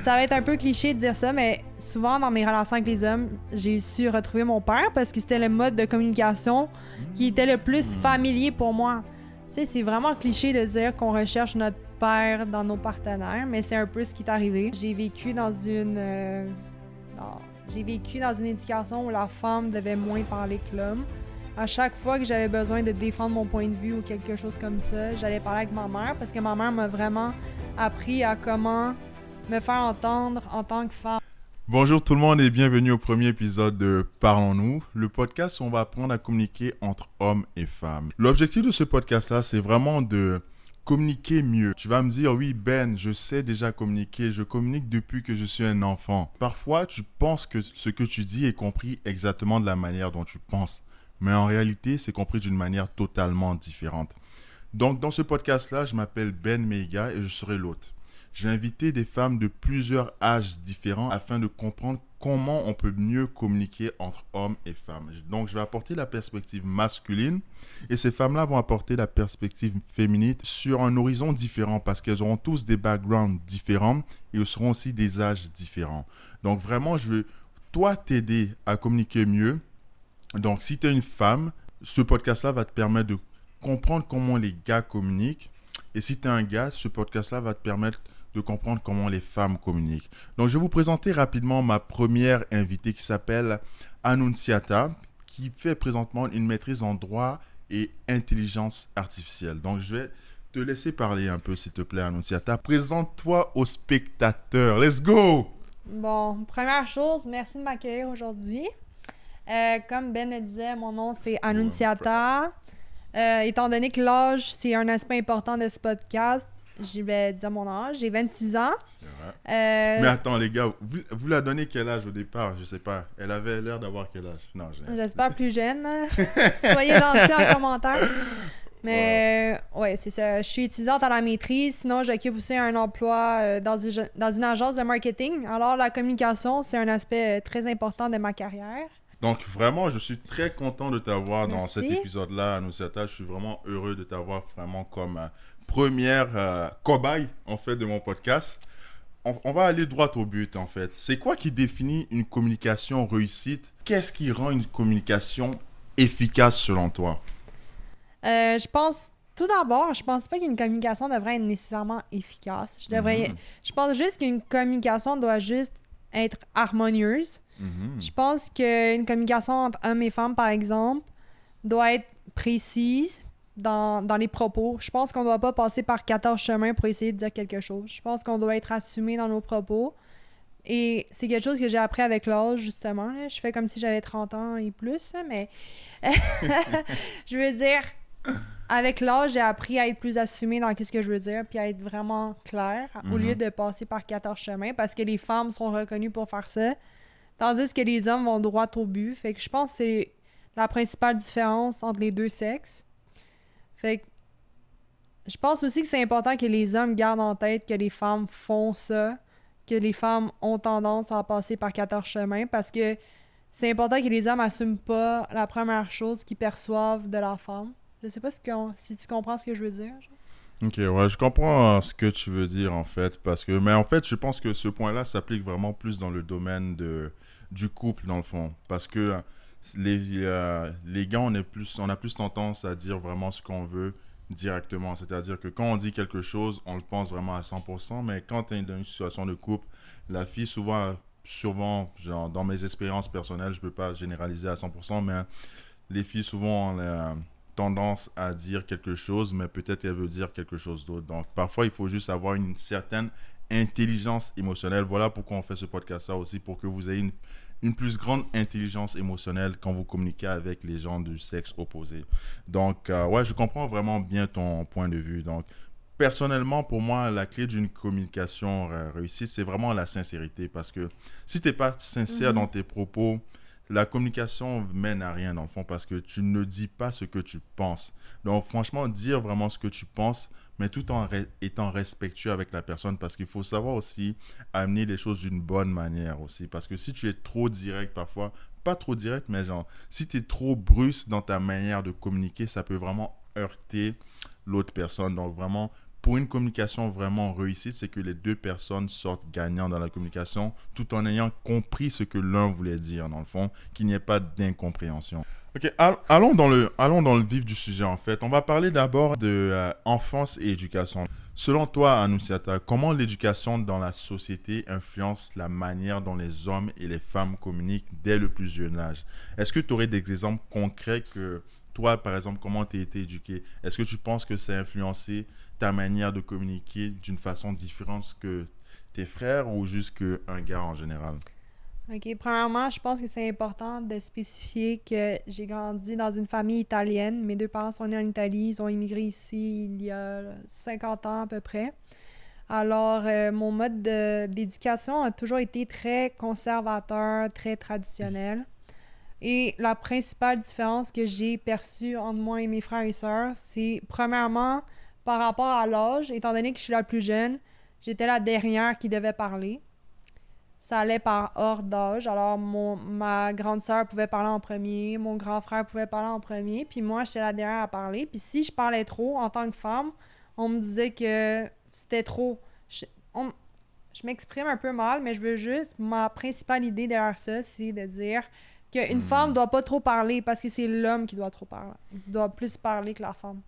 Ça va être un peu cliché de dire ça, mais souvent dans mes relations avec les hommes, j'ai su retrouver mon père parce que c'était le mode de communication qui était le plus familier pour moi. Tu sais, c'est vraiment cliché de dire qu'on recherche notre père dans nos partenaires, mais c'est un peu ce qui est arrivé. J'ai vécu dans une éducation où la femme devait moins parler que l'homme. À chaque fois que j'avais besoin de défendre mon point de vue ou quelque chose comme ça, j'allais parler avec ma mère parce que ma mère m'a vraiment appris à comment me faire entendre en tant que femme. Bonjour tout le monde et bienvenue au premier épisode de Parlons-nous, le podcast où on va apprendre à communiquer entre hommes et femmes. L'objectif de ce podcast-là, c'est vraiment de communiquer mieux. Tu vas me dire, oui Ben, je sais déjà communiquer, je communique depuis que je suis un enfant. Parfois, tu penses que ce que tu dis est compris exactement de la manière dont tu penses, mais en réalité, c'est compris d'une manière totalement différente. Donc, dans ce podcast-là, je m'appelle Ben Meiga et je serai l'hôte. J'ai invité des femmes de plusieurs âges différents afin de comprendre comment on peut mieux communiquer entre hommes et femmes. Donc, je vais apporter la perspective masculine et ces femmes-là vont apporter la perspective féminine sur un horizon différent parce qu'elles auront tous des backgrounds différents et elles seront aussi des âges différents. Donc, vraiment, je veux, toi, t'aider à communiquer mieux. Donc, si tu es une femme, ce podcast-là va te permettre de comprendre comment les gars communiquent. Et si tu es un gars, ce podcast-là va te permettre de comprendre comment les femmes communiquent. Donc, je vais vous présenter rapidement ma première invitée qui s'appelle Annunciata, qui fait présentement une maîtrise en droit et intelligence artificielle. Donc, je vais te laisser parler un peu, s'il te plaît, Annunciata. Présente-toi aux spectateurs. Let's go! Bon, première chose, merci de m'accueillir aujourd'hui. Comme Ben le disait, mon nom c'est Annunciata. Étant donné que l'âge, c'est un aspect important de ce podcast, je vais dire mon âge. J'ai 26 ans. C'est vrai. Mais attends, les gars, vous la donnez quel âge au départ? Je sais pas. Elle avait l'air d'avoir quel âge? Non, j'espère plus jeune. Soyez gentils en commentaire. Mais ouais, c'est ça. Je suis étudiante à la maîtrise. Sinon, j'occupe aussi un emploi dans une agence de marketing. Alors, la communication, c'est un aspect très important de ma carrière. Donc, vraiment, je suis très content de t'avoir dans Merci. cet épisode-là, Annunciata. Je suis vraiment heureux de t'avoir vraiment comme première cobaye, en fait, de mon podcast. On va aller droit au but, en fait. C'est quoi qui définit une communication réussite? Qu'est-ce qui rend une communication efficace, selon toi? Je pense... Tout d'abord, je pense pas qu'une communication devrait être nécessairement efficace. Je pense juste qu'une communication doit juste être harmonieuse. Je pense qu'une communication entre hommes et femmes, par exemple, doit être précise dans les propos. Je pense qu'on ne doit pas passer par 14 chemins pour essayer de dire quelque chose. Je pense qu'on doit être assumé dans nos propos. Et c'est quelque chose que j'ai appris avec l'âge, justement. Là. Je fais comme si j'avais 30 ans et plus, mais je veux dire, avec l'âge, j'ai appris à être plus assumé dans ce que je veux dire, puis à être vraiment clair, au lieu de passer par 14 chemins, parce que les femmes sont reconnues pour faire ça. Tandis que les hommes vont droit au but. Fait que je pense que c'est la principale différence entre les deux sexes. Fait que je pense aussi que c'est important que les hommes gardent en tête que les femmes font ça, que les femmes ont tendance à passer par 14 chemins, parce que c'est important que les hommes n'assument pas la première chose qu'ils perçoivent de la femme. Je sais pas si tu comprends ce que je veux dire. Genre. Ok, ouais, je comprends ce que tu veux dire, en fait, mais en fait, je pense que ce point-là s'applique vraiment plus dans le domaine du couple, dans le fond, parce que les gars, on a plus tendance à dire vraiment ce qu'on veut directement, c'est-à-dire que quand on dit quelque chose, on le pense vraiment à 100%, mais quand tu es dans une situation de couple, la fille, souvent, genre, dans mes expériences personnelles, je peux pas généraliser à 100%, mais les filles, souvent, ont tendance à dire quelque chose, mais peut-être qu'elle veut dire quelque chose d'autre. Donc, parfois, il faut juste avoir une certaine intelligence émotionnelle. Voilà pourquoi on fait ce podcast-là aussi, pour que vous ayez une plus grande intelligence émotionnelle quand vous communiquez avec les gens du sexe opposé. Donc, ouais, je comprends vraiment bien ton point de vue. Donc, personnellement, pour moi, la clé d'une communication réussie, c'est vraiment la sincérité. Parce que si tu n'es pas sincère dans tes propos, la communication mène à rien dans le fond parce que tu ne dis pas ce que tu penses. Donc franchement, dire vraiment ce que tu penses, mais tout en étant respectueux avec la personne parce qu'il faut savoir aussi amener les choses d'une bonne manière aussi. Parce que si tu es trop direct parfois, pas trop direct, mais genre, si tu es trop brusque dans ta manière de communiquer, ça peut vraiment heurter l'autre personne. Donc vraiment, pour une communication vraiment réussie, c'est que les deux personnes sortent gagnants dans la communication tout en ayant compris ce que l'un voulait dire, dans le fond, qu'il n'y ait pas d'incompréhension. Ok, allons dans le vif du sujet, en fait. On va parler d'abord de enfance et éducation. Selon toi, Anoussiata, comment l'éducation dans la société influence la manière dont les hommes et les femmes communiquent dès le plus jeune âge? Est-ce que tu aurais des exemples concrets que toi, par exemple, comment tu as été éduqué? Est-ce que tu penses que ça a influencé ta manière de communiquer d'une façon différente que tes frères ou juste qu'un gars en général? OK. Premièrement, je pense que c'est important de spécifier que j'ai grandi dans une famille italienne. Mes deux parents sont nés en Italie. Ils ont immigré ici il y a 50 ans à peu près. Alors, mon mode d'éducation a toujours été très conservateur, très traditionnel. Et la principale différence que j'ai perçue entre moi et mes frères et sœurs, c'est premièrement par rapport à l'âge. Étant donné que je suis la plus jeune, j'étais la dernière qui devait parler. Ça allait par ordre d'âge. Alors, ma grande sœur pouvait parler en premier, mon grand frère pouvait parler en premier, puis moi, j'étais la dernière à parler. Puis si je parlais trop, en tant que femme, on me disait que c'était trop. Je m'exprime un peu mal, mais je veux juste... Ma principale idée derrière ça, c'est de dire qu'une femme doit pas trop parler parce que c'est l'homme qui doit trop parler. Il doit plus parler que la femme.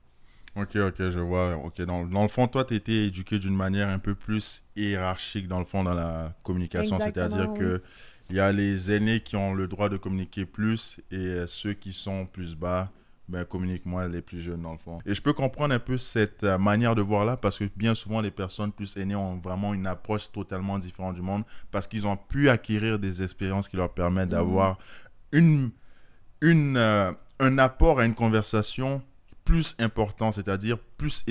Ok, je vois. Ok, dans le fond, toi, tu étais éduqué d'une manière un peu plus hiérarchique, dans le fond, dans la communication. Exactement, C'est-à-dire oui. que il y a les aînés qui ont le droit de communiquer plus et ceux qui sont plus bas, ben, communiquent moins, les plus jeunes, dans le fond. Et je peux comprendre un peu cette manière de voir là parce que bien souvent, les personnes plus aînées ont vraiment une approche totalement différente du monde parce qu'ils ont pu acquérir des expériences qui leur permettent d'avoir une, un apport à une conversation plus important, c'est-à-dire plus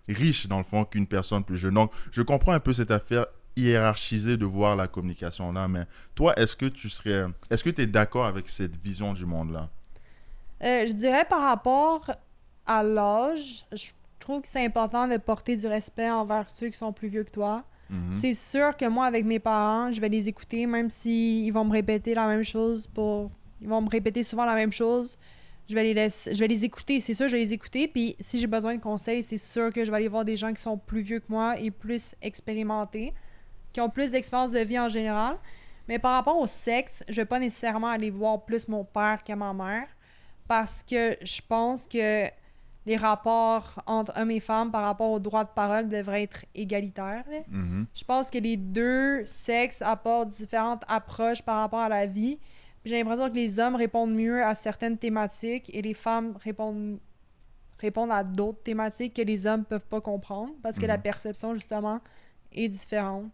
riche dans le fond qu'une personne plus jeune. Donc, je comprends un peu cette affaire hiérarchisée de voir la communication là, mais toi, est-ce que tu es d'accord avec cette vision du monde là? Je dirais par rapport à l'âge, je trouve que c'est important de porter du respect envers ceux qui sont plus vieux que toi. Mhm. C'est sûr que moi, avec mes parents, je vais les écouter, même s'ils vont me répéter la même chose Ils vont me répéter souvent la même chose. Je vais les écouter, c'est sûr, je vais les écouter. Puis si j'ai besoin de conseils, c'est sûr que je vais aller voir des gens qui sont plus vieux que moi et plus expérimentés, qui ont plus d'expérience de vie en général. Mais par rapport au sexe, je vais pas nécessairement aller voir plus mon père que ma mère parce que je pense que les rapports entre hommes et femmes par rapport au droit de parole devraient être égalitaires, là. Mhm. Je pense que les deux sexes apportent différentes approches par rapport à la vie. Puis j'ai l'impression que les hommes répondent mieux à certaines thématiques et les femmes répondent à d'autres thématiques que les hommes peuvent pas comprendre parce que la perception, justement, est différente.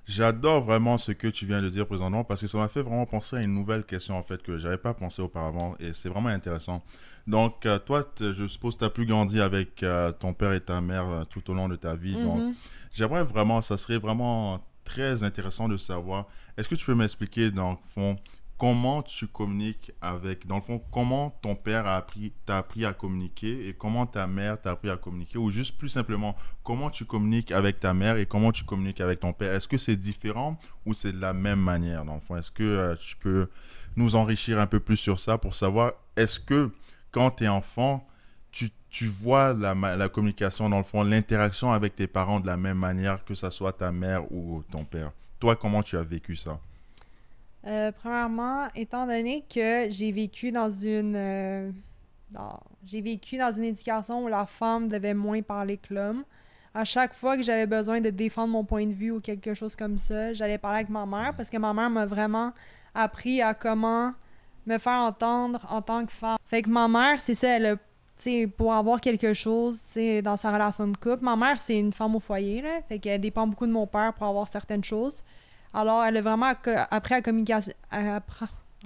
J'adore vraiment ce que tu viens de dire présentement parce que ça m'a fait vraiment penser à une nouvelle question en fait que j'avais pas pensé auparavant et c'est vraiment intéressant. Donc toi, je suppose que tu as pu grandir avec ton père et ta mère tout au long de ta vie. Donc j'aimerais vraiment, ça serait vraiment très intéressant de savoir, est-ce que tu peux m'expliquer dans le fond comment tu communiques avec, dans le fond, comment ton père t'a appris à communiquer et comment ta mère t'a appris à communiquer ou juste plus simplement, comment tu communiques avec ta mère et comment tu communiques avec ton père. Est-ce que c'est différent ou c'est de la même manière dans le fond? Est-ce que tu peux nous enrichir un peu plus sur ça pour savoir, est-ce que quand tu es enfant, tu vois la communication dans le fond, l'interaction avec tes parents de la même manière que ça soit ta mère ou ton père? Toi, comment tu as vécu ça? Premièrement, étant donné que j'ai vécu dans une éducation où la femme devait moins parler que l'homme, à chaque fois que j'avais besoin de défendre mon point de vue ou quelque chose comme ça, j'allais parler avec ma mère parce que ma mère m'a vraiment appris à comment me faire entendre en tant que femme. Fait que ma mère, c'est ça, elle a, tu sais, pour avoir quelque chose, tu sais, dans sa relation de couple, ma mère, c'est une femme au foyer, là, fait qu'elle dépend beaucoup de mon père pour avoir certaines choses. Alors, elle a vraiment appris à communiquer.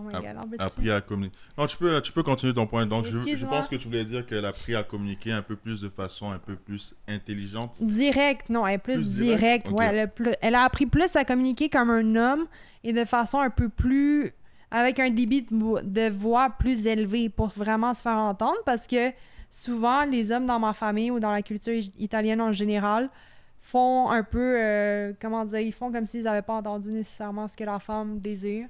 Oh my God, en Appris à communiquer. Non, tu peux continuer ton point. Donc, je Excuse-moi. pense que tu voulais dire qu'elle a appris à communiquer un peu plus de façon un peu plus intelligente. Direct, non, elle est plus Plus direct? directe. Ok. Ouais, elle a appris plus à communiquer comme un homme et de façon un peu plus. Avec un débit de voix plus élevé pour vraiment se faire entendre parce que souvent, les hommes dans ma famille ou dans la culture italienne en général font un peu, comment dire, ils font comme s'ils n'avaient pas entendu nécessairement ce que la femme désire.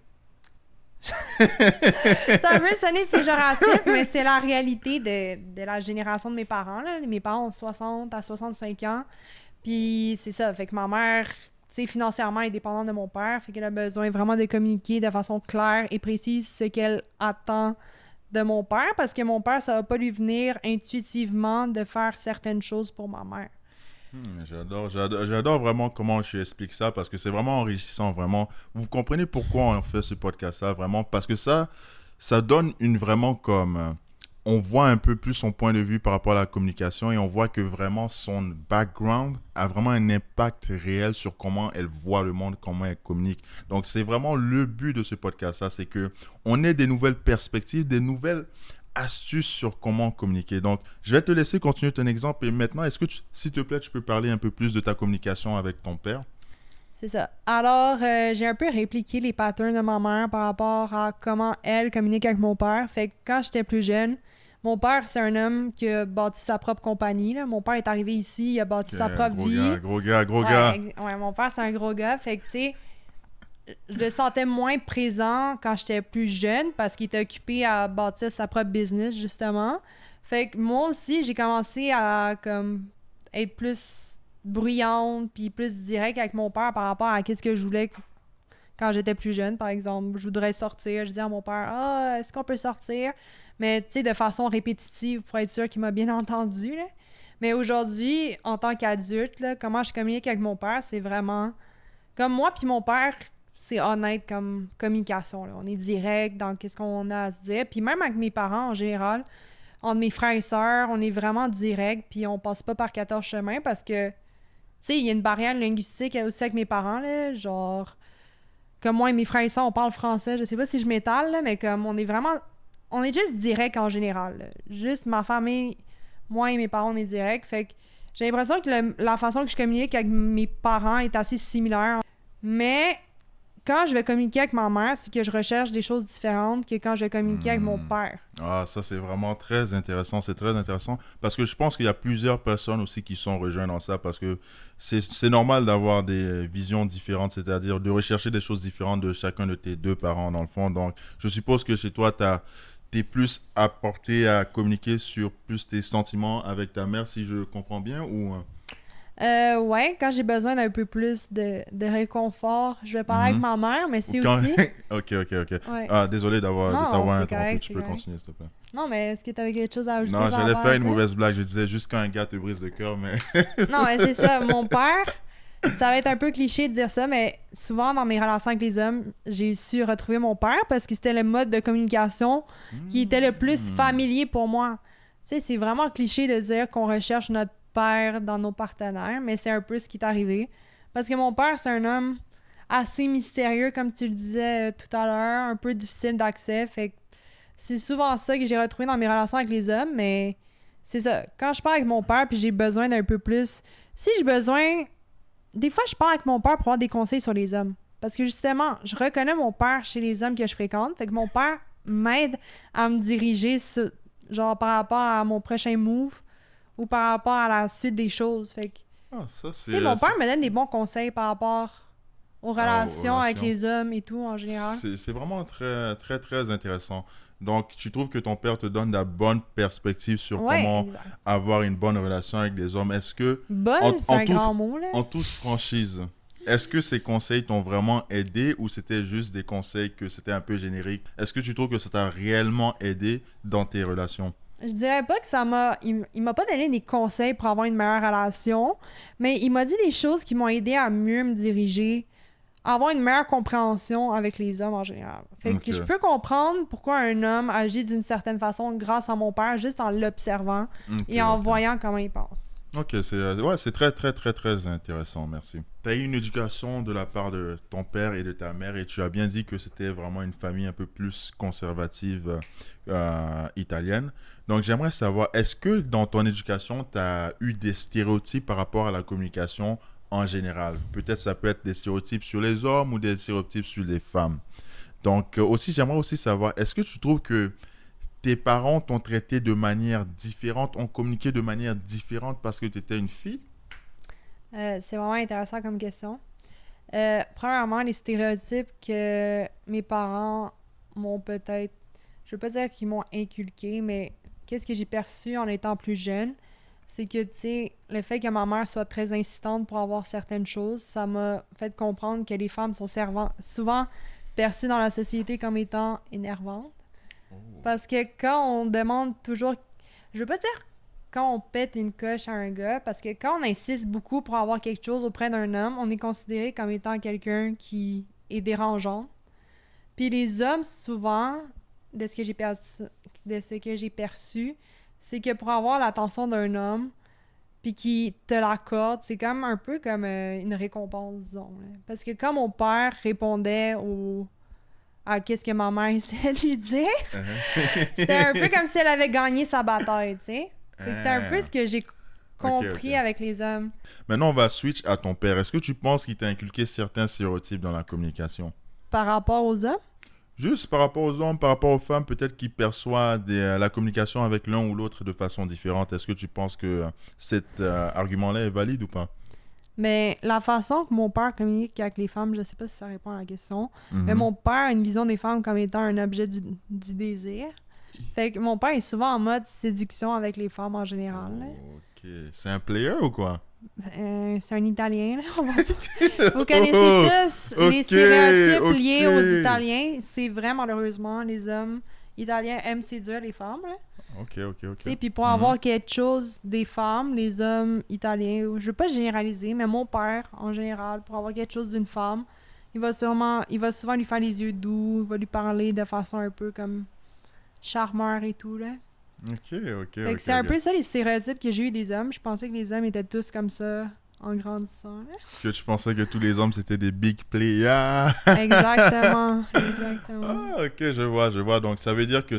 Ça veut sonner péjoratif, mais c'est la réalité de la génération de mes parents, là. Mes parents ont 60 à 65 ans. Puis c'est ça, fait que ma mère, tu sais, financièrement est dépendante de mon père, fait qu'elle a besoin vraiment de communiquer de façon claire et précise ce qu'elle attend de mon père, parce que mon père, ça va pas lui venir intuitivement de faire certaines choses pour ma mère. J'adore vraiment comment tu expliques ça parce que c'est vraiment enrichissant, vraiment. Vous comprenez pourquoi on fait ce podcast-là, vraiment, parce que ça donne vraiment on voit un peu plus son point de vue par rapport à la communication et on voit que vraiment son background a vraiment un impact réel sur comment elle voit le monde, comment elle communique. Donc, c'est vraiment le but de ce podcast-là, c'est que on ait des nouvelles perspectives, des nouvelles astuces sur comment communiquer. Donc, je vais te laisser continuer ton exemple et maintenant, est-ce que, s'il te plaît, tu peux parler un peu plus de ta communication avec ton père? C'est ça. Alors, j'ai un peu répliqué les patterns de ma mère par rapport à comment elle communique avec mon père. Fait que quand j'étais plus jeune, mon père, c'est un homme qui a bâti sa propre compagnie, là. Mon père est arrivé ici, il a bâti sa propre vie. Gros gars. Ouais, mon père, c'est un gros gars. Fait que, tu sais, je le sentais moins présent quand j'étais plus jeune parce qu'il était occupé à bâtir sa propre business, justement. Fait que moi aussi, j'ai commencé à comme être plus bruyante puis plus directe avec mon père par rapport à qu'est-ce que je voulais quand j'étais plus jeune. Par exemple, je voudrais sortir. Je disais à mon père, « Ah, est-ce qu'on peut sortir? » Mais, tu sais, de façon répétitive pour être sûr qu'il m'a bien entendu, là. Mais aujourd'hui, en tant qu'adulte, là, comment je communique avec mon père, c'est vraiment... Comme moi puis mon père, c'est honnête comme communication, là. On est direct dans qu'est-ce qu'on a à se dire. Puis même avec mes parents, en général, entre mes frères et sœurs, on est vraiment direct, puis on passe pas par 14 chemins parce que, tu sais, il y a une barrière linguistique aussi avec mes parents, là, genre... Comme moi et mes frères et sœurs, on parle français. Je sais pas si je m'étale, là, mais comme on est vraiment... On est juste direct en général, là. Juste ma famille, moi et mes parents, on est direct. Fait que j'ai l'impression que la façon que je communique avec mes parents est assez similaire. Mais quand je vais communiquer avec ma mère, c'est que je recherche des choses différentes que quand je vais communiquer avec mon père. Ah, ça, c'est vraiment très intéressant. C'est très intéressant parce que je pense qu'il y a plusieurs personnes aussi qui sont rejointes dans ça parce que c'est normal d'avoir des visions différentes, c'est-à-dire de rechercher des choses différentes de chacun de tes deux parents, dans le fond. Donc, je suppose que chez toi, t'es plus apporté à communiquer sur plus tes sentiments avec ta mère, si je comprends bien, ou... Ouais, quand j'ai besoin d'un peu plus de réconfort, je vais parler avec ma mère, mais c'est aussi... Ok. Ouais. Ah, désolé de t'avoir interrompu. Correct, Tu peux continuer, s'il te plaît. Non, mais est-ce que tu avais quelque chose à ajouter? Non, par j'allais rapport faire à une ça? mauvaise blague. Je disais juste quand un gars te brise le cœur, mais... Non, mais c'est ça. Mon père, ça va être un peu cliché de dire ça, mais souvent dans mes relations avec les hommes, j'ai su retrouver mon père parce que c'était le mode de communication qui était le plus familier pour moi. Tu sais, c'est vraiment cliché de dire qu'on recherche notre père dans nos partenaires, mais c'est un peu ce qui est arrivé. Parce que mon père, c'est un homme assez mystérieux, comme tu le disais tout à l'heure, un peu difficile d'accès. Fait que c'est souvent ça que j'ai retrouvé dans mes relations avec les hommes, mais c'est ça. Quand je parle avec mon père puis j'ai besoin d'un peu plus... Si j'ai besoin... Des fois, je parle avec mon père pour avoir des conseils sur les hommes. Parce que justement, je reconnais mon père chez les hommes que je fréquente. Fait que mon père m'aide à me diriger genre par rapport à mon prochain move ou par rapport à la suite des choses. Fait que, ça, c'est... tu sais, mon père me donne des bons conseils par rapport aux relations avec les hommes et tout en général. C'est vraiment très, très, très intéressant. Donc, tu trouves que ton père te donne la bonne perspective sur comment avoir une bonne relation avec les hommes. Est-ce que... Bonne, c'est un grand mot, là. En toute franchise, est-ce que ces conseils t'ont vraiment aidé ou c'était juste des conseils que c'était un peu générique? Est-ce que tu trouves que ça t'a réellement aidé dans tes relations? Je dirais pas que ça m'a... Il m'a pas donné des conseils pour avoir une meilleure relation, mais il m'a dit des choses qui m'ont aidé à mieux me diriger, à avoir une meilleure compréhension avec les hommes en général. Fait que je peux comprendre pourquoi un homme agit d'une certaine façon grâce à mon père, juste en l'observant et en voyant comment il pense. Ok, c'est très, très, très, très intéressant, merci. Tu as eu une éducation de la part de ton père et de ta mère et tu as bien dit que c'était vraiment une famille un peu plus conservative italienne. Donc, j'aimerais savoir, est-ce que dans ton éducation, tu as eu des stéréotypes par rapport à la communication en général? Peut-être ça peut être des stéréotypes sur les hommes ou des stéréotypes sur les femmes. Donc, j'aimerais aussi savoir, est-ce que tu trouves que tes parents t'ont traité de manière différente, ont communiqué de manière différente parce que tu étais une fille? C'est vraiment intéressant comme question. Premièrement, les stéréotypes que mes parents m'ont peut-être... Je veux pas dire qu'ils m'ont inculqué, mais qu'est-ce que j'ai perçu en étant plus jeune, c'est que, tu sais, le fait que ma mère soit très insistante pour avoir certaines choses, ça m'a fait comprendre que les femmes sont souvent perçues dans la société comme étant énervantes. Parce que quand on demande toujours... Je veux pas dire quand on pète une coche à un gars, parce que quand on insiste beaucoup pour avoir quelque chose auprès d'un homme, on est considéré comme étant quelqu'un qui est dérangeant. Puis les hommes, souvent, de ce que j'ai perçu, c'est que pour avoir l'attention d'un homme, puis qu'il te l'accorde, c'est comme un peu comme une récompense, disons. Là. Parce que quand mon père répondait à qu'est-ce que ma mère essayait de lui dire, c'était un peu comme si elle avait gagné sa bataille, tu sais. Fait que c'est un peu ce que j'ai compris avec les hommes. Maintenant, on va switch à ton père. Est-ce que tu penses qu'il t'a inculqué certains stéréotypes dans la communication? Par rapport aux hommes? Juste par rapport aux hommes, par rapport aux femmes, peut-être qu'ils perçoivent la communication avec l'un ou l'autre de façon différente. Est-ce que tu penses que cet argument-là est valide ou pas? Mais la façon que mon père communique avec les femmes, je sais pas si ça répond à la question, mais mon père a une vision des femmes comme étant un objet du désir. Fait que mon père est souvent en mode séduction avec les femmes en général. Là. Ok. C'est un player ou quoi? C'est un Italien, là. Vous connaissez tous les stéréotypes liés aux Italiens. C'est vrai, malheureusement, les hommes italiens aiment séduire les femmes. Là. Ok. Puis pour avoir quelque chose des femmes, les hommes italiens, je veux pas généraliser, mais mon père, en général, pour avoir quelque chose d'une femme, il va souvent lui faire les yeux doux, il va lui parler de façon un peu comme charmeur et tout, là. Ok. C'est un peu ça les stéréotypes que j'ai eu des hommes. Je pensais que les hommes étaient tous comme ça en grandissant. Là. Que tu pensais que tous les hommes c'était des big players. Exactement. Ah, ok, je vois. Donc ça veut dire que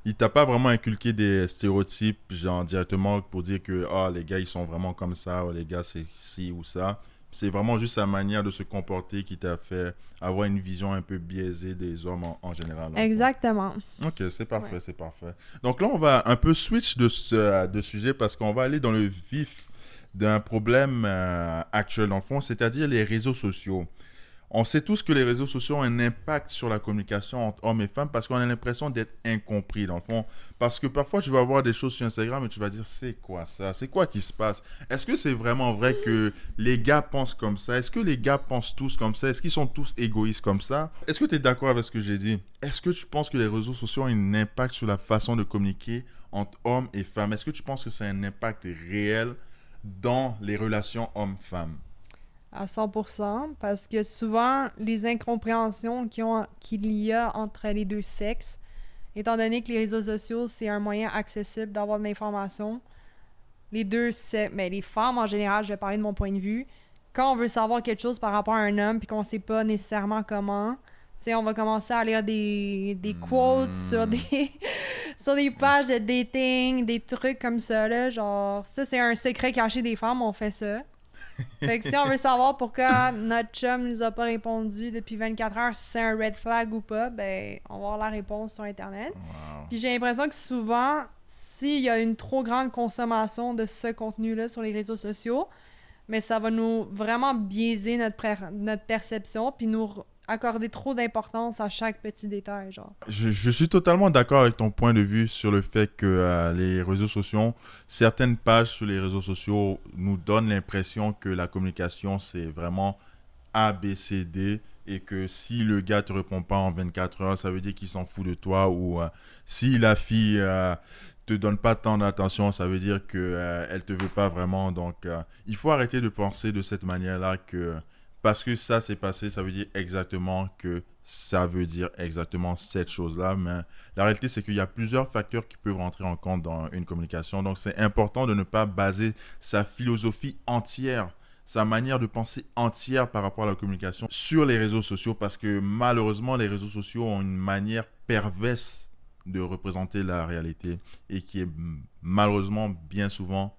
il t'a pas vraiment inculqué des stéréotypes, genre directement pour dire que les gars ils sont vraiment comme ça, ou les gars c'est ci ou ça. C'est vraiment juste sa manière de se comporter qui t'a fait avoir une vision un peu biaisée des hommes en général. Exactement. Ok, c'est parfait. Donc là, on va un peu switch de sujet parce qu'on va aller dans le vif d'un problème actuel, dans le fond, c'est-à-dire les réseaux sociaux. On sait tous que les réseaux sociaux ont un impact sur la communication entre hommes et femmes parce qu'on a l'impression d'être incompris, dans le fond. Parce que parfois, tu vas voir des choses sur Instagram et tu vas dire, c'est quoi ça? C'est quoi qui se passe? Est-ce que c'est vraiment vrai que les gars pensent comme ça? Est-ce que les gars pensent tous comme ça? Est-ce qu'ils sont tous égoïstes comme ça? Est-ce que tu es d'accord avec ce que j'ai dit? Est-ce que tu penses que les réseaux sociaux ont un impact sur la façon de communiquer entre hommes et femmes? Est-ce que tu penses que c'est un impact réel dans les relations hommes-femmes? À 100%, parce que souvent, les incompréhensions qu'il y a entre les deux sexes, étant donné que les réseaux sociaux, c'est un moyen accessible d'avoir de l'information, les femmes en général, je vais parler de mon point de vue, quand on veut savoir quelque chose par rapport à un homme puis qu'on sait pas nécessairement comment, tu sais, on va commencer à lire des quotes sur des pages de dating, des trucs comme ça, là, genre, ça c'est un secret caché des femmes, on fait ça. Fait que si on veut savoir pourquoi notre chum nous a pas répondu depuis 24 heures, si c'est un red flag ou pas, ben, on va avoir la réponse sur Internet. Wow. Puis j'ai l'impression que souvent, s'il y a une trop grande consommation de ce contenu-là sur les réseaux sociaux, mais ça va nous vraiment biaiser notre perception puis nous accorder trop d'importance à chaque petit détail, genre. Je suis totalement d'accord avec ton point de vue sur le fait que les réseaux sociaux, certaines pages sur les réseaux sociaux nous donnent l'impression que la communication, c'est vraiment A, B, C, D et que si le gars te répond pas en 24 heures, ça veut dire qu'il s'en fout de toi ou si la fille te donne pas tant d'attention, ça veut dire que elle te veut pas vraiment. Donc, il faut arrêter de penser de cette manière-là que parce que ça s'est passé, ça veut dire exactement que ça veut dire exactement cette chose-là. Mais la réalité, c'est qu'il y a plusieurs facteurs qui peuvent rentrer en compte dans une communication. Donc, c'est important de ne pas baser sa philosophie entière, sa manière de penser entière par rapport à la communication sur les réseaux sociaux parce que malheureusement, les réseaux sociaux ont une manière perverse de représenter la réalité et qui est malheureusement bien souvent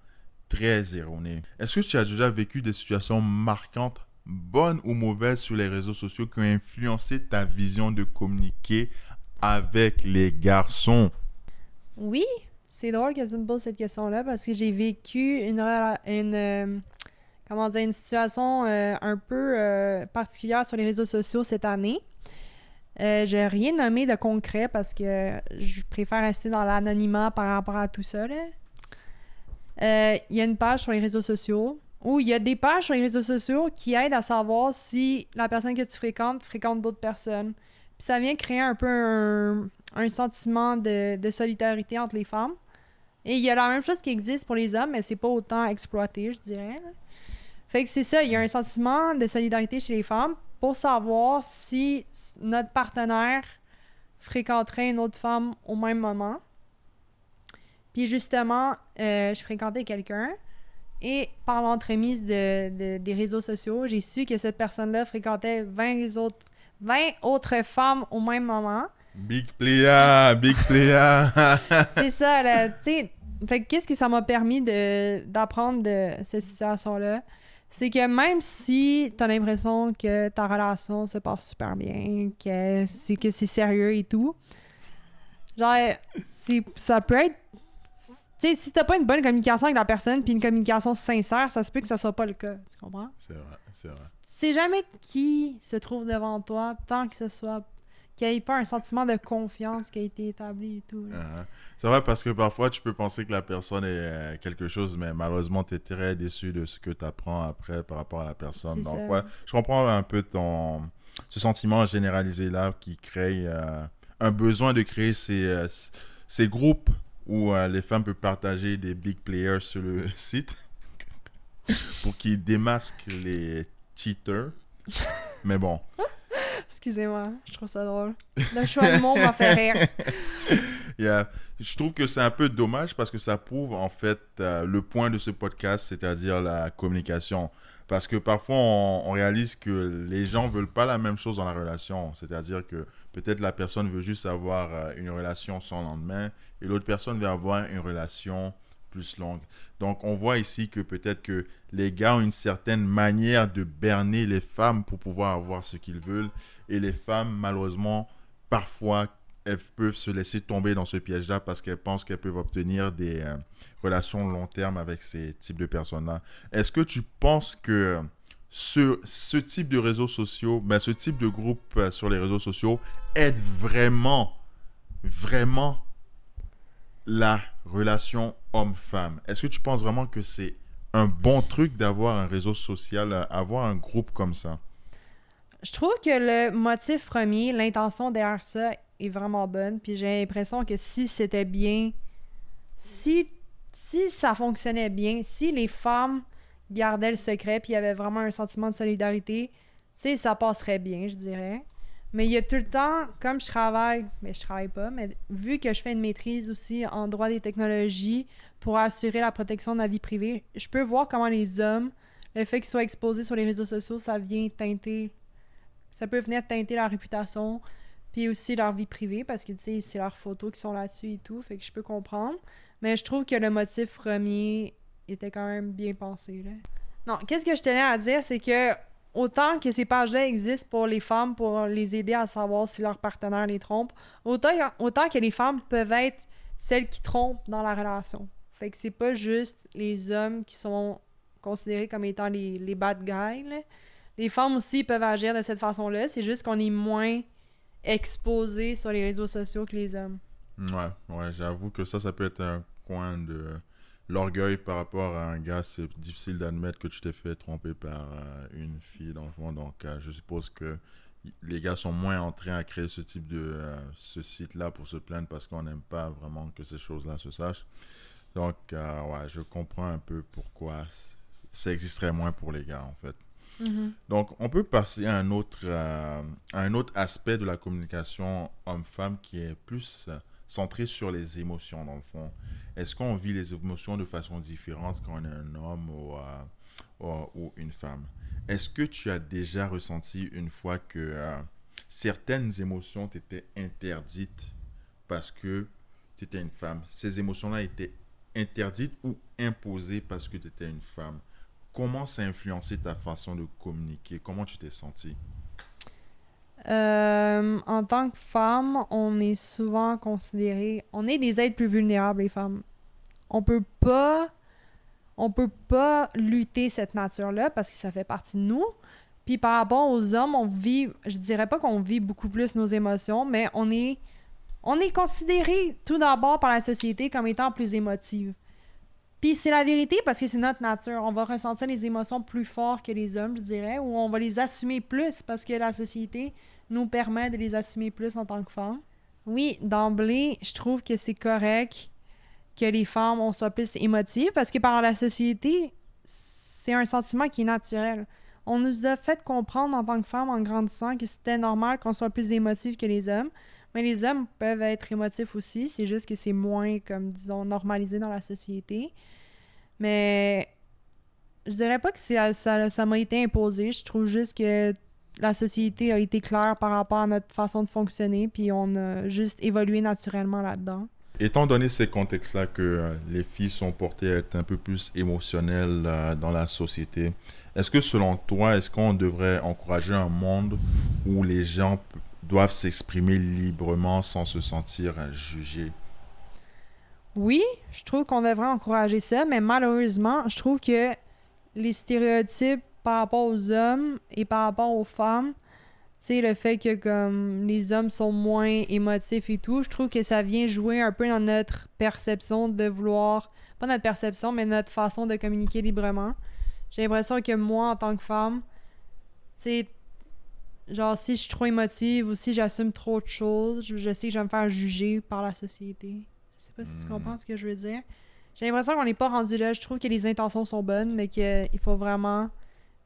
très erronée. Est-ce que tu as déjà vécu des situations marquantes, bonnes ou mauvaises sur les réseaux sociaux qui ont influencé ta vision de communiquer avec les garçons? Oui, c'est drôle que tu me poses cette question-là parce que j'ai vécu une situation un peu particulière sur les réseaux sociaux cette année. J'ai rien nommé de concret parce que je préfère rester dans l'anonymat par rapport à tout ça, là. Il y a une page sur les réseaux sociaux où il y a des pages sur les réseaux sociaux qui aident à savoir si la personne que tu fréquente d'autres personnes. Puis ça vient créer un peu un sentiment de solidarité entre les femmes. Et il y a la même chose qui existe pour les hommes, mais c'est pas autant exploité, je dirais, là. Fait que c'est ça, il y a un sentiment de solidarité chez les femmes pour savoir si notre partenaire fréquenterait une autre femme au même moment. Puis justement, je fréquentais quelqu'un et par l'entremise des réseaux sociaux, j'ai su que cette personne-là fréquentait 20 autres femmes au même moment. Big player, big player. C'est ça, là, tu sais. Fait que qu'est-ce que ça m'a permis d'apprendre de cette situation-là? C'est que même si t'as l'impression que ta relation se passe super bien, que c'est sérieux et tout, genre, ça peut être... Tu sais, si t'as pas une bonne communication avec la personne puis une communication sincère, ça se peut que ça soit pas le cas. Tu comprends? C'est vrai, c'est vrai. Tu sais jamais qui se trouve devant toi tant que ce soit... qu'il n'y ait pas un sentiment de confiance qui a été établi et tout. C'est vrai parce que parfois tu peux penser que la personne est quelque chose, mais malheureusement tu es très déçu de ce que tu apprends après par rapport à la personne. C'est Donc ça. ouais, je comprends un peu ce sentiment généralisé là qui crée un besoin de créer ces groupes où les femmes peuvent partager des big players sur le site pour qu'ils démasquent les cheaters. Mais bon. Excusez-moi, je trouve ça drôle. Le choix de mots m'a fait rire. Yeah. Je trouve que c'est un peu dommage parce que ça prouve en fait le point de ce podcast, c'est-à-dire la communication. Parce que parfois on réalise que les gens veulent pas la même chose dans la relation. C'est-à-dire que peut-être la personne veut juste avoir une relation sans lendemain et l'autre personne veut avoir une relation plus longue. Donc on voit ici que peut-être que les gars ont une certaine manière de berner les femmes pour pouvoir avoir ce qu'ils veulent. Et les femmes, malheureusement, parfois, elles peuvent se laisser tomber dans ce piège-là parce qu'elles pensent qu'elles peuvent obtenir des relations long terme avec ces types de personnes-là. Est-ce que tu penses que ce type de réseaux sociaux, ce type de groupe sur les réseaux sociaux aide vraiment, vraiment la relation homme-femme? Est-ce que tu penses vraiment que c'est un bon truc d'avoir un réseau social, avoir un groupe comme ça? Je trouve que le motif premier, l'intention derrière ça, est vraiment bonne. Puis j'ai l'impression que si c'était bien, si ça fonctionnait bien, si les femmes gardaient le secret puis il y avait vraiment un sentiment de solidarité, tu sais, ça passerait bien, je dirais. Mais il y a tout le temps, comme je travaille pas, mais vu que je fais une maîtrise aussi en droit des technologies pour assurer la protection de la vie privée, je peux voir comment les hommes, le fait qu'ils soient exposés sur les réseaux sociaux, ça peut venir teinter leur réputation, puis aussi leur vie privée, parce que, tu sais, c'est leurs photos qui sont là-dessus et tout, fait que je peux comprendre. Mais je trouve que le motif premier était quand même bien pensé, là. Non, qu'est-ce que je tenais à dire, c'est que autant que ces pages-là existent pour les femmes, pour les aider à savoir si leur partenaire les trompe, autant que les femmes peuvent être celles qui trompent dans la relation. Fait que c'est pas juste les hommes qui sont considérés comme étant les bad guys, là. Les femmes aussi peuvent agir de cette façon-là, c'est juste qu'on est moins exposé sur les réseaux sociaux que les hommes. Ouais, j'avoue que ça peut être un coin de l'orgueil par rapport à un gars. C'est difficile d'admettre que tu t'es fait tromper par une fille dans le fond. Donc, je suppose que les gars sont moins entrés à créer ce type ce site-là pour se plaindre parce qu'on n'aime pas vraiment que ces choses-là se sachent. Donc, ouais, je comprends un peu pourquoi ça existerait moins pour les gars, en fait. Mm-hmm. Donc, on peut passer à un autre aspect de la communication homme-femme qui est plus centré sur les émotions, dans le fond. Est-ce qu'on vit les émotions de façon différente quand on est un homme ou une femme? Est-ce que tu as déjà ressenti une fois que certaines émotions t'étaient interdites parce que tu étais une femme? Ces émotions-là étaient interdites ou imposées parce que tu étais une femme? Comment ça a influencé ta façon de communiquer? Comment tu t'es sentie? En tant que femme, on est souvent considéré... On est des êtres plus vulnérables, les femmes. On peut pas lutter cette nature-là parce que ça fait partie de nous. Puis par rapport aux hommes, je dirais pas qu'on vit beaucoup plus nos émotions, mais on est considéré tout d'abord par la société comme étant plus émotive. Puis c'est la vérité parce que c'est notre nature. On va ressentir les émotions plus fort que les hommes, je dirais, ou on va les assumer plus parce que la société nous permet de les assumer plus en tant que femmes. Oui, d'emblée, je trouve que c'est correct que les femmes on soit plus émotives parce que par la société, c'est un sentiment qui est naturel. On nous a fait comprendre en tant que femmes en grandissant que c'était normal qu'on soit plus émotive que les hommes. Mais les hommes peuvent être émotifs aussi, c'est juste que c'est moins, comme disons, normalisé dans la société. Mais je dirais pas que ça m'a été imposé. Je trouve juste que la société a été claire par rapport à notre façon de fonctionner, puis on a juste évolué naturellement là-dedans. Étant donné ces contextes-là que les filles sont portées à être un peu plus émotionnelles dans la société, est-ce que selon toi, est-ce qu'on devrait encourager un monde où les gens doivent s'exprimer librement sans se sentir jugés? Oui, je trouve qu'on devrait encourager ça, mais malheureusement, je trouve que les stéréotypes par rapport aux hommes et par rapport aux femmes, tu sais, le fait que comme les hommes sont moins émotifs et tout, je trouve que ça vient jouer un peu dans notre perception de vouloir, pas notre perception, mais notre façon de communiquer librement. J'ai l'impression que moi, en tant que femme, tu sais, genre si je suis trop émotive ou si j'assume trop de choses, je sais que je vais me faire juger par la société. Je sais pas si tu comprends ce que je veux dire. J'ai l'impression qu'on n'est pas rendu là. Je trouve que les intentions sont bonnes, mais qu'il faut vraiment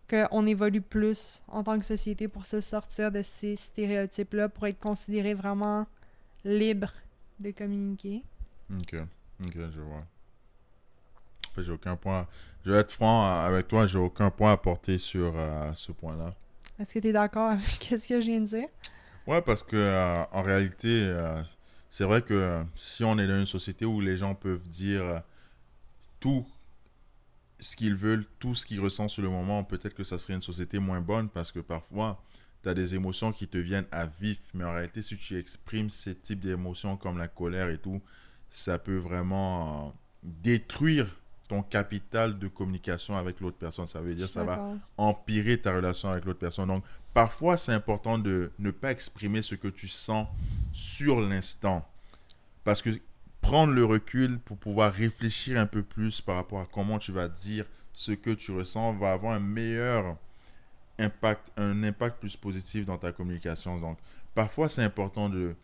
qu'on évolue plus en tant que société pour se sortir de ces stéréotypes-là, pour être considéré vraiment libre de communiquer. Ok, je vois. En fait, j'ai aucun point. Je vais être franc avec toi, j'ai aucun point à porter sur ce point-là. Est-ce que tu es d'accord avec ce que je viens de dire? Ouais, parce que en réalité, c'est vrai que si on est dans une société où les gens peuvent dire tout ce qu'ils veulent, tout ce qu'ils ressentent sur le moment, peut-être que ça serait une société moins bonne parce que parfois, tu as des émotions qui te viennent à vif, mais en réalité, si tu exprimes ces types d'émotions comme la colère et tout, ça peut vraiment détruire ton capital de communication avec l'autre personne. Ça veut dire que ça va empirer ta relation avec l'autre personne. Donc, parfois, c'est important de ne pas exprimer ce que tu sens sur l'instant. Parce que prendre le recul pour pouvoir réfléchir un peu plus par rapport à comment tu vas dire ce que tu ressens va avoir un meilleur impact, un impact plus positif dans ta communication. Donc, parfois, c'est important de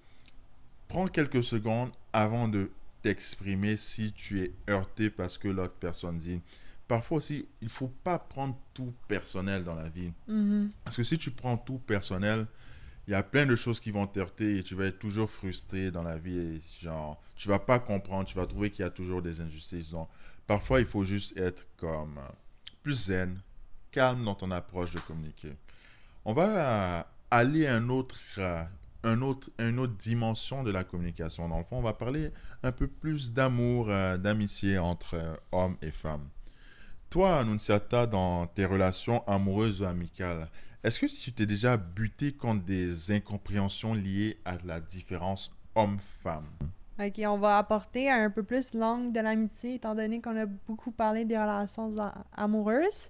prendre quelques secondes avant de t'exprimer si tu es heurté parce que l'autre personne dit. Parfois aussi, il ne faut pas prendre tout personnel dans la vie. Mm-hmm. Parce que si tu prends tout personnel, il y a plein de choses qui vont t'heurter et tu vas être toujours frustré dans la vie. Et genre, tu vas pas comprendre, tu vas trouver qu'il y a toujours des injustices. Donc, parfois, il faut juste être comme plus zen, calme dans ton approche de communiquer. On va aller à une autre dimension de la communication. Dans le fond, on va parler un peu plus d'amour, d'amitié entre hommes et femmes. Toi, Annunciata, dans tes relations amoureuses ou amicales, est-ce que tu t'es déjà buté contre des incompréhensions liées à la différence homme-femme? Ok, on va apporter un peu plus l'angle de l'amitié, étant donné qu'on a beaucoup parlé des relations amoureuses.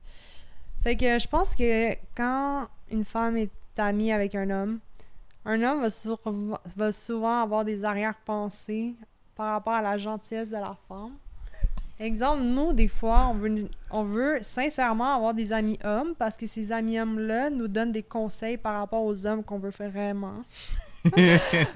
Fait que je pense que quand une femme est amie avec un homme va souvent avoir des arrière-pensées par rapport à la gentillesse de la femme. Exemple, nous, des fois, on veut sincèrement avoir des amis hommes parce que ces amis hommes-là nous donnent des conseils par rapport aux hommes qu'on veut vraiment.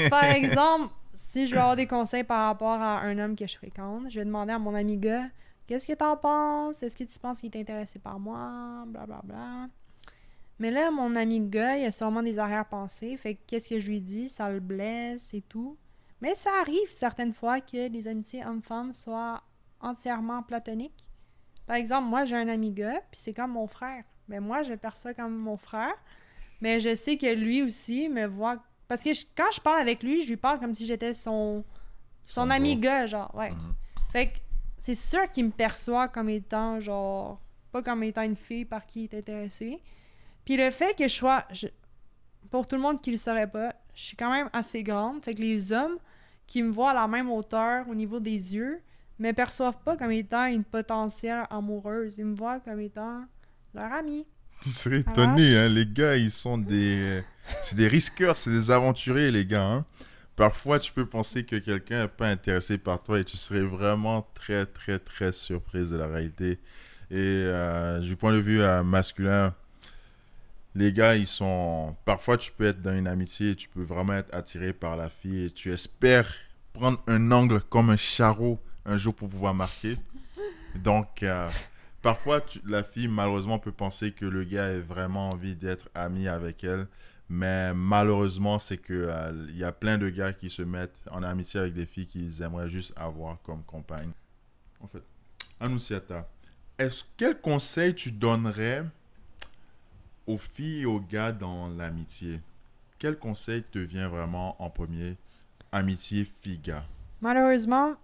Par exemple, si je veux avoir des conseils par rapport à un homme que je fréquente, je vais demander à mon ami gars, qu'est-ce que t'en penses? Est-ce que tu penses qu'il est intéressé par moi? Blablabla. Mais là, mon ami gars, il a sûrement des arrière-pensées. Fait que qu'est-ce que je lui dis? Ça le blesse et tout. Mais ça arrive certaines fois que les amitiés hommes-femmes soient entièrement platoniques. Par exemple, moi, j'ai un ami gars, puis c'est comme mon frère. Mais moi, je le perçois comme mon frère. Mais je sais que lui aussi me voit... Parce que quand je parle avec lui, je lui parle comme si j'étais son ami gars, genre, ouais. Mm-hmm. Fait que c'est sûr qu'il me perçoit comme étant, genre... Pas comme étant une fille par qui il est intéressé. Puis le fait que je sois... pour tout le monde qui le saurait pas, je suis quand même assez grande. Fait que les hommes qui me voient à la même hauteur au niveau des yeux me perçoivent pas comme étant une potentielle amoureuse. Ils me voient comme étant leur amie. Tu serais étonné, hein. Les gars, ils sont des... C'est des risqueurs, c'est des aventuriers, les gars, hein. Parfois, tu peux penser que quelqu'un n'est pas intéressé par toi et tu serais vraiment très, très, très surprise de la réalité. Et du point de vue masculin, les gars, ils sont... Parfois, tu peux être dans une amitié et tu peux vraiment être attiré par la fille et tu espères prendre un angle comme un charreau un jour pour pouvoir marquer. Donc, parfois, la fille, malheureusement, peut penser que le gars a vraiment envie d'être ami avec elle. Mais malheureusement, c'est que il y a plein de gars qui se mettent en amitié avec des filles qu'ils aimeraient juste avoir comme compagne. En fait, Anoussiata, quel conseil tu donnerais aux filles et aux gars dans l'amitié? Quel conseil te vient vraiment en premier? Amitié fille-gars. Malheureusement,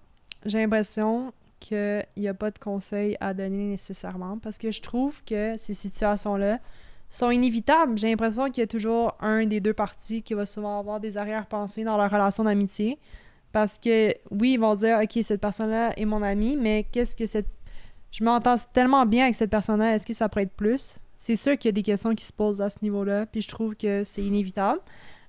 j'ai l'impression qu'il n'y a pas de conseils à donner nécessairement parce que je trouve que ces situations-là sont inévitables. J'ai l'impression qu'il y a toujours un des deux parties qui va souvent avoir des arrière-pensées dans leur relation d'amitié parce que, oui, ils vont dire « Ok, cette personne-là est mon amie, mais qu'est-ce que cette... Je m'entends tellement bien avec cette personne-là, est-ce que ça pourrait être plus? » C'est sûr qu'il y a des questions qui se posent à ce niveau-là, puis je trouve que c'est inévitable.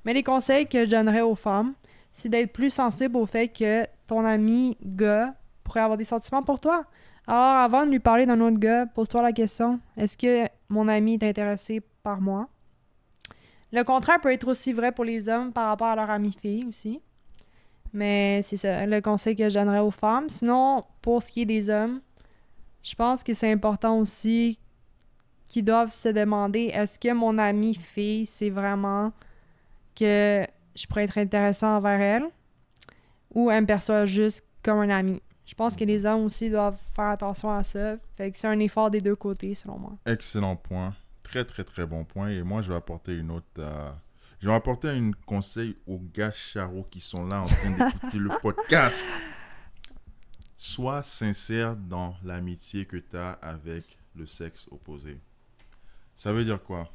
Mais les conseils que je donnerais aux femmes, c'est d'être plus sensible au fait que ton ami gars pourrait avoir des sentiments pour toi. Alors, avant de lui parler d'un autre gars, pose-toi la question, est-ce que mon ami est intéressé par moi? Le contraire peut être aussi vrai pour les hommes par rapport à leur amie fille aussi. Mais c'est ça, le conseil que je donnerais aux femmes. Sinon, pour ce qui est des hommes, je pense que c'est important aussi qu'ils doivent se demander, est-ce que mon amie fille, c'est vraiment que je pourrais être intéressant envers elle ou elle me perçoit juste comme un ami. Je pense que les hommes aussi doivent faire attention à ça. Fait que c'est un effort des deux côtés, selon moi. Excellent point. Très, très, très bon point. Et moi, je vais apporter une autre... Je vais apporter un conseil aux gars charros qui sont là en train d'écouter le podcast. Sois sincère dans l'amitié que tu as avec le sexe opposé. Ça veut dire quoi?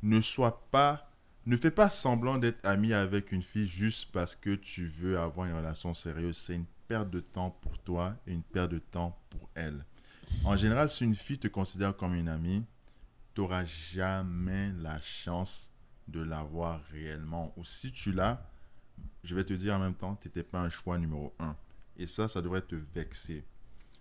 Ne fais pas semblant d'être ami avec une fille juste parce que tu veux avoir une relation sérieuse. C'est une perte de temps pour toi et une perte de temps pour elle. En général, si une fille te considère comme une amie, tu n'auras jamais la chance de l'avoir réellement. Ou si tu l'as, je vais te dire en même temps, tu n'étais pas un choix numéro 1. Et ça devrait te vexer.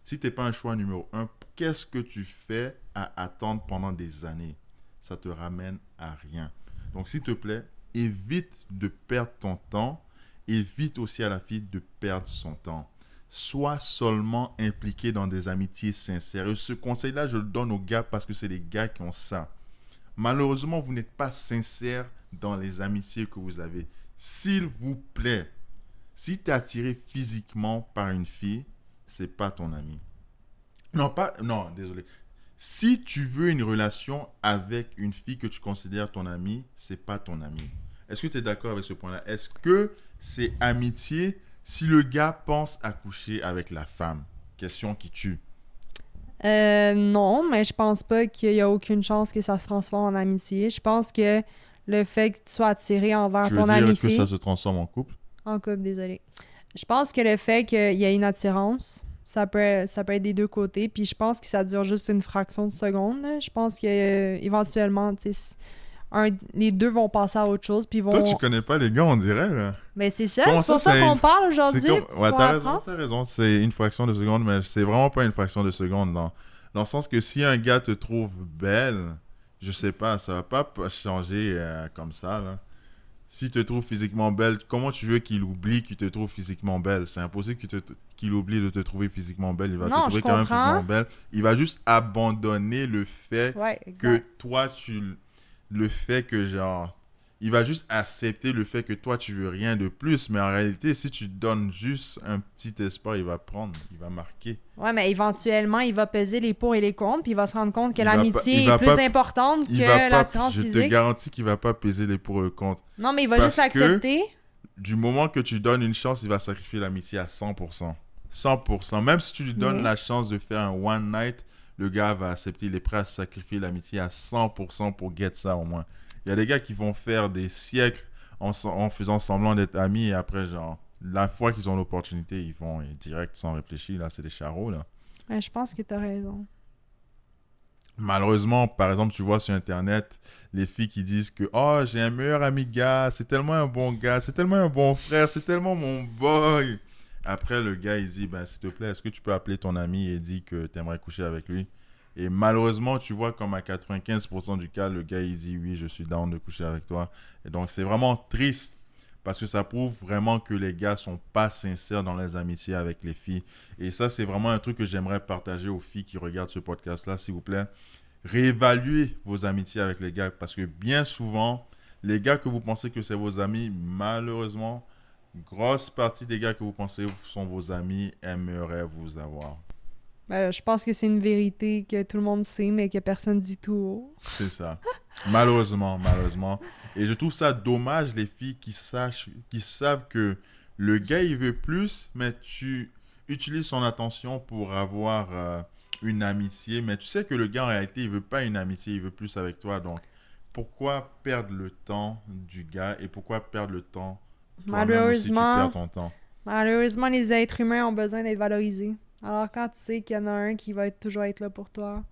Si tu n'es pas un choix numéro 1, qu'est-ce que tu fais à attendre pendant des années? Ça te ramène à rien. Donc, s'il te plaît, évite de perdre ton temps. Évite aussi à la fille de perdre son temps. Sois seulement impliqué dans des amitiés sincères. Et ce conseil-là, je le donne aux gars parce que c'est les gars qui ont ça. Malheureusement, vous n'êtes pas sincère dans les amitiés que vous avez. S'il vous plaît, si tu es attiré physiquement par une fille, c'est pas ton ami. Non, désolé. Si tu veux une relation avec une fille que tu considères ton amie, c'est pas ton ami. Est-ce que tu es d'accord avec ce point-là? Est-ce que c'est amitié si le gars pense à coucher avec la femme? Question qui tue. Non, mais je pense pas qu'il y a aucune chance que ça se transforme en amitié. Je pense que le fait que tu sois attiré envers ton ami fille... Tu veux dire que ça se transforme en couple? En couple, désolé. Je pense que le fait qu'il y ait une attirance, ça peut être des deux côtés. Puis je pense que ça dure juste une fraction de seconde. Je pense qu'éventuellement, les deux vont passer à autre chose. Puis vont... Toi, tu connais pas les gars, on dirait, là. Mais c'est ça, c'est pour ça qu'on parle aujourd'hui. Ouais, t'as raison. C'est une fraction de seconde, mais c'est vraiment pas une fraction de seconde. Dans le sens que si un gars te trouve belle, je sais pas, ça va pas changer comme ça, là. S'il te trouve physiquement belle, comment tu veux qu'il oublie qu'il te trouve physiquement belle? C'est impossible qu'il oublie de te trouver physiquement belle. Il va te trouver quand même physiquement belle. Il va juste abandonner le fait que toi, le fait que, genre... Il va juste accepter le fait que toi, tu veux rien de plus. Mais en réalité, si tu donnes juste un petit espoir, il va marquer. Ouais, mais éventuellement, il va peser les pour et les contre, puis il va se rendre compte que l'amitié est plus importante que l'attirance physique. Je te garantis qu'il va pas peser les pour et les contre. Non, mais il va juste accepter. Du moment que tu donnes une chance, il va sacrifier l'amitié à 100%. 100%. Même si tu lui donnes la chance de faire un one night, le gars va accepter. Il est prêt à sacrifier l'amitié à 100% pour get ça au moins. Il y a des gars qui vont faire des siècles en faisant semblant d'être amis et après, genre, la fois qu'ils ont l'opportunité, ils vont direct sans réfléchir. Là, c'est des charros, là. Ouais, je pense que t'as raison. malheureusement, par exemple, tu vois sur Internet, les filles qui disent que « Oh, j'ai un meilleur ami gars, c'est tellement un bon gars, c'est tellement un bon frère, c'est tellement mon boy. » Après, le gars, il dit « Ben, s'il te plaît, est-ce que tu peux appeler ton ami et dire que tu aimerais coucher avec lui ?» Et malheureusement, tu vois, comme à 95% du cas, le gars, il dit « Oui, je suis down de coucher avec toi. » Et donc, c'est vraiment triste parce que ça prouve vraiment que les gars sont pas sincères dans les amitiés avec les filles. Et ça, c'est vraiment un truc que j'aimerais partager aux filles qui regardent ce podcast-là, s'il vous plaît. Réévaluez vos amitiés avec les gars parce que bien souvent, les gars que vous pensez que c'est vos amis, malheureusement, grosse partie des gars que vous pensez sont vos amis aimeraient vous avoir. Je pense que c'est une vérité que tout le monde sait, mais que personne dit tout haut. C'est ça. Malheureusement, malheureusement. Et je trouve ça dommage, les filles qui savent que le gars, il veut plus, mais tu utilises son attention pour avoir une amitié. Mais tu sais que le gars, en réalité, il veut pas une amitié, il veut plus avec toi. Donc, pourquoi perdre le temps du gars et pourquoi perdre le temps toi-même aussi, tu perds ton temps? Malheureusement, les êtres humains ont besoin d'être valorisés. Alors, quand tu sais qu'il y en a un qui va toujours être là pour toi,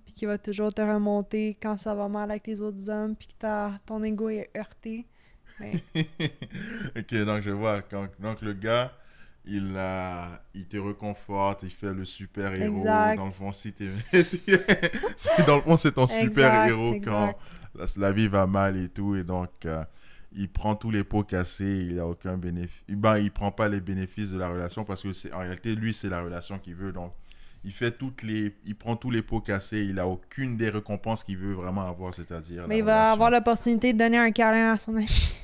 puis qui va toujours te remonter quand ça va mal avec les autres hommes, puis que ton ego est heurté, ben... Ok, donc je vois. Donc le gars, il te réconforte, il fait le super héros. Exact. Dans le fond, dans le fond, c'est ton super héros quand la vie va mal et tout. Et donc, il prend tous les pots cassés, il n'a aucun bénéfice. Ben, il prend pas les bénéfices de la relation parce que en réalité, lui, c'est la relation qu'il veut. Donc, il prend tous les pots cassés, il n'a aucune des récompenses qu'il veut vraiment avoir, c'est-à-dire Mais il relation. va avoir l'opportunité de donner un câlin à son ami.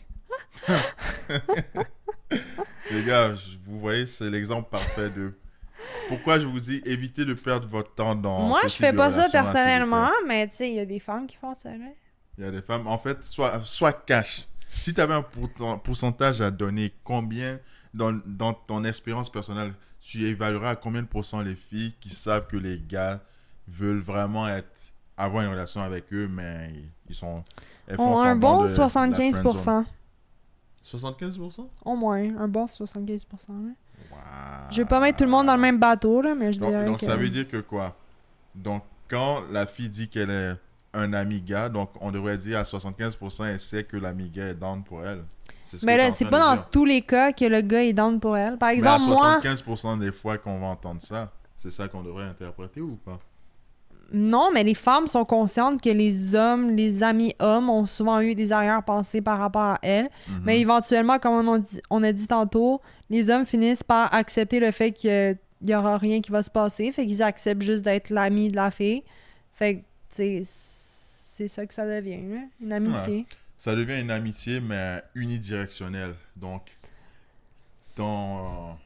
Les gars, vous voyez, c'est l'exemple parfait de pourquoi je vous dis évitez de perdre votre temps dans Moi, ce je type fais de pas ça relation-là, personnellement, s'il vous plaît. mais tu sais, il y a des femmes qui font ça, là. Il y a des femmes, en fait, soit cash. Si tu avais un pourcentage à donner, combien dans ton expérience personnelle, tu évalueras à combien de pourcents les filles qui savent que les gars veulent vraiment avoir une relation avec eux, mais elles font Un bon semblant de la friend 75%. zone. 75%? Au moins, un bon 75%. Là. Wow. Je vais pas mettre tout le monde dans le même bateau, là, mais je dirais Donc que... ça veut dire que quoi? Donc, quand la fille dit qu'elle est un ami gars, donc on devrait dire à 75% elle sait que l'ami gars est down pour elle. C'est ce Mais que là, t'es en c'est train pas de dans dire. tous les cas que le gars est down pour elle. Par Mais à exemple, moi... 75% des fois qu'on va entendre ça, c'est ça qu'on devrait interpréter ou pas? Non, mais les femmes sont conscientes que les hommes, les amis hommes, ont souvent eu des arrière-pensées par rapport à elles. Mhm. Mais éventuellement, comme on a dit tantôt, les hommes finissent par accepter le fait qu'il y aura rien qui va se passer. Fait qu'ils acceptent juste d'être l'ami de la fille. Fait que, tu sais, c'est ça que ça devient, là, une amitié. Ouais. Ça devient une amitié, mais unidirectionnelle. Donc, en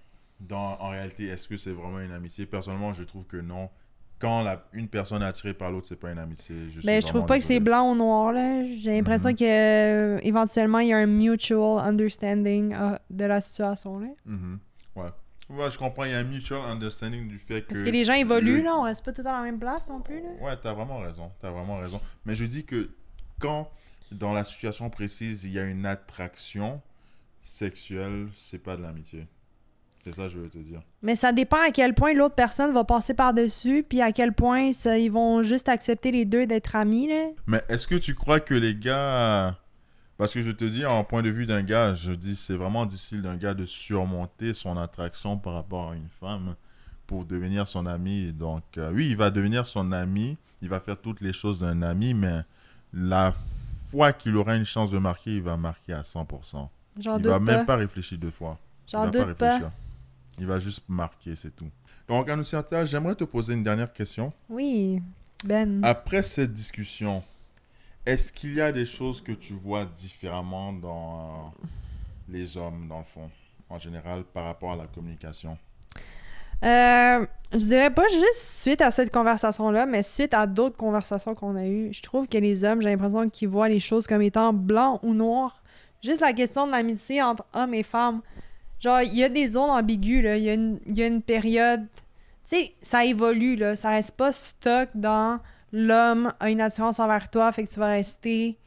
réalité, est-ce que c'est vraiment une amitié? Personnellement, je trouve que non. Quand une personne est attirée par l'autre, c'est pas une amitié. Mais je trouve pas que c'est blanc ou noir, là. J'ai l'impression que éventuellement il y a un mutual understanding de la situation, là. Ouais. Ouais, je comprends. Il y a un mutual understanding du fait que... Parce que les gens évoluent, là. On reste pas tout dans la même place non plus, là. Ouais, t'as vraiment raison. T'as vraiment raison. Mais je dis que quand, dans la situation précise, il y a une attraction sexuelle, c'est pas de l'amitié. C'est ça que je veux te dire. Mais ça dépend à quel point l'autre personne va passer par-dessus, puis à quel point ils vont juste accepter les deux d'être amis, là. Mais est-ce que tu crois que les gars... Parce que je te dis, en point de vue d'un gars, je dis c'est vraiment difficile d'un gars de surmonter son attraction par rapport à une femme pour devenir son ami. Donc, oui, il va devenir son ami, il va faire toutes les choses d'un ami, mais la fois qu'il aura une chance de marquer, il va marquer à 100%. J'en Il doute va pas. même pas réfléchir deux fois. J'en doute pas. Il va juste marquer, c'est tout. Donc, Anoussiata, j'aimerais te poser une dernière question. Oui, Ben. Après cette discussion, est-ce qu'il y a des choses que tu vois différemment dans les hommes, dans le fond, en général, par rapport à la communication? Je dirais pas juste suite à cette conversation-là, mais suite à d'autres conversations qu'on a eues. Je trouve que les hommes, j'ai l'impression qu'ils voient les choses comme étant blanc ou noir. Juste la question de l'amitié entre hommes et femmes. Genre, il y a des zones ambiguës, là. Il y a une période... Tu sais, ça évolue, là. Ça reste pas stock dans l'homme a une attirance envers toi, fait que tu vas rester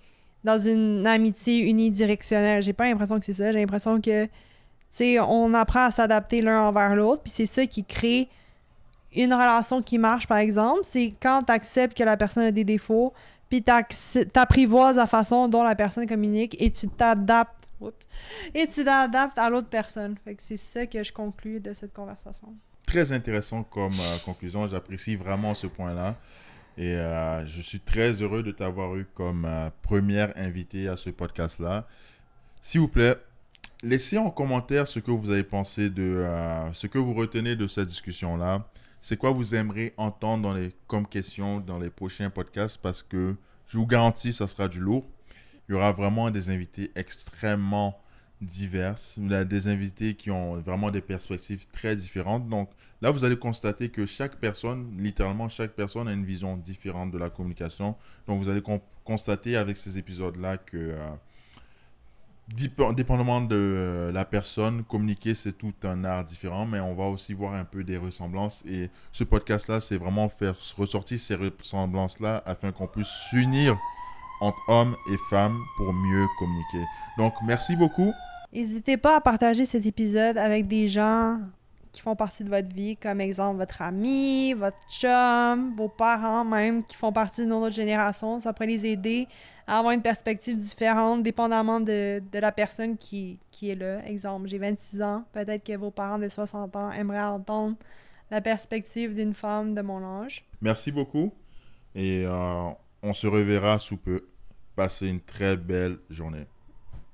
dans une amitié unidirectionnelle. J'ai pas l'impression que c'est ça. J'ai l'impression que, tu sais, on apprend à s'adapter l'un envers l'autre, puis c'est ça qui crée une relation qui marche, par exemple, c'est quand tu acceptes que la personne a des défauts, puis t'apprivoises la façon dont la personne communique et tu t'adaptes à l'autre personne. Fait que c'est ça que je conclus de cette conversation. Très intéressant comme conclusion. J'apprécie vraiment ce point-là. Et je suis très heureux de t'avoir eu comme première invitée à ce podcast-là. S'il vous plaît, laissez en commentaire ce que vous avez pensé de ce que vous retenez de cette discussion-là. C'est quoi vous aimeriez entendre comme question dans les prochains podcasts, parce que je vous garantis, ça sera du lourd. Il y aura vraiment des invités extrêmement diverses, des invités qui ont vraiment des perspectives très différentes. Donc là, vous allez constater que chaque personne, littéralement chaque personne a une vision différente de la communication. Donc vous allez constater avec ces épisodes-là que dépendamment de la personne, communiquer, c'est tout un art différent, mais on va aussi voir un peu des ressemblances. Et ce podcast-là, c'est vraiment faire ressortir ces ressemblances-là afin qu'on puisse s'unir entre hommes et femmes pour mieux communiquer. Donc, merci beaucoup. N'hésitez pas à partager cet épisode avec des gens qui font partie de votre vie, comme exemple votre ami, votre chum, vos parents même, qui font partie d'une autre génération. Ça pourrait les aider à avoir une perspective différente, dépendamment de la personne qui est là. Exemple, j'ai 26 ans, peut-être que vos parents de 60 ans aimeraient entendre la perspective d'une femme de mon âge. Merci beaucoup et on se reverra sous peu. Passez une très belle journée.